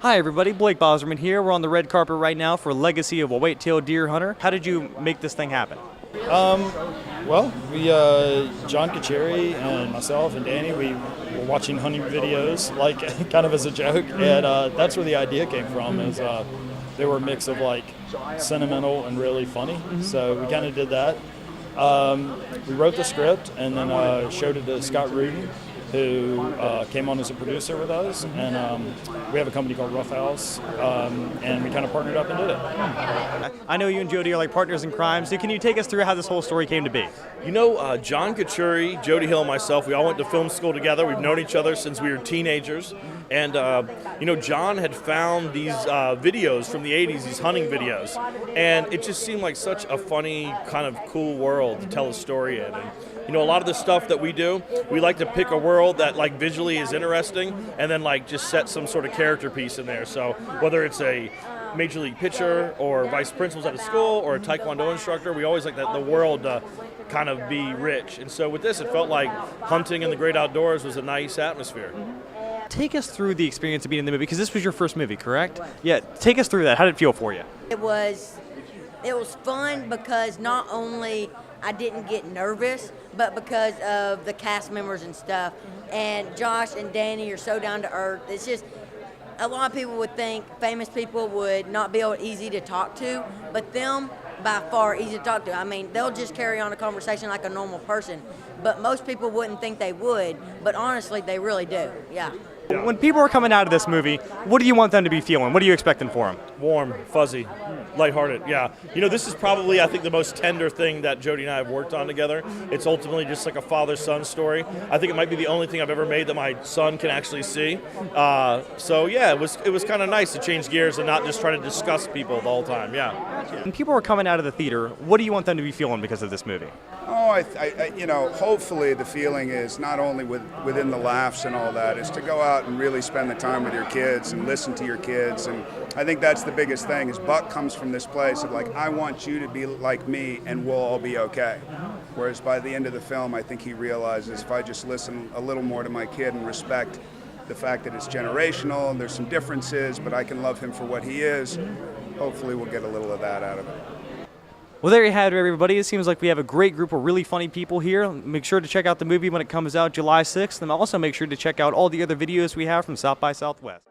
Hi everybody, Blake Bauserman here. We're on the red carpet right now for Legacy of a Whitetail Deer Hunter. How did you make this thing happen? Well, John Kacheri and myself and Danny, we were watching hunting videos, like kind of as a joke, and that's where the idea came from. Is they were a mix of like sentimental and really funny, so we kind of did that. We wrote the script and then showed it to Scott Rudin, who came on as a producer with us, and we have a company called Rough House, and we kind of partnered up and did it. I know you and Jody are like partners in crime, so can you take us through how this whole story came to be? You know, John Kachuri, Jody Hill, and myself, we all went to film school together. We've known each other since we were teenagers. And, you know, John had found these videos from the 80s, these hunting videos. And it just seemed like such a funny, kind of cool world to tell a story in. And, you know, a lot of the stuff that we do, we like to pick a world that, like, visually is interesting and then, like, just set some sort of character piece in there. So whether it's a major league pitcher or vice principals at a school or a taekwondo instructor, we always like that the world to kind of be rich. And so with this, it felt like hunting in the great outdoors was a nice atmosphere. Take us through the experience of being in the movie, because this was your first movie, correct? Yeah, take us through that. How did it feel for you? It was fun because not only I didn't get nervous, but because of the cast members and stuff. And Josh and Danny are so down to earth. It's just, a lot of people would think famous people would not be easy to talk to, but them, by far, easy to talk to. I mean, they'll just carry on a conversation like a normal person, but most people wouldn't think they would, but honestly, they really do, yeah. When people are coming out of this movie, what do you want them to be feeling? What are you expecting for them? Warm, fuzzy, lighthearted, yeah. You know, this is probably, I think, the most tender thing that Jody and I have worked on together. It's ultimately just like a father-son story. I think it might be the only thing I've ever made that my son can actually see. So, yeah, it was kind of nice to change gears and not just try to discuss people the whole time, yeah. When people are coming out of the theater, what do you want them to be feeling because of this movie? Oh, you know, hopefully the feeling is not only within the laughs and all that, is to go out and really spend the time with your kids and listen to your kids. And I think that's the biggest thing, is Buck comes from this place of like, I want you to be like me and we'll all be okay. Whereas by the end of the film, I think he realizes if I just listen a little more to my kid and respect the fact that it's generational and there's some differences, but I can love him for what he is, hopefully we'll get a little of that out of it. Well, there you have it, everybody. It seems like we have a great group of really funny people here. Make sure to check out the movie when it comes out July 6th, and also make sure to check out all the other videos we have from South by Southwest.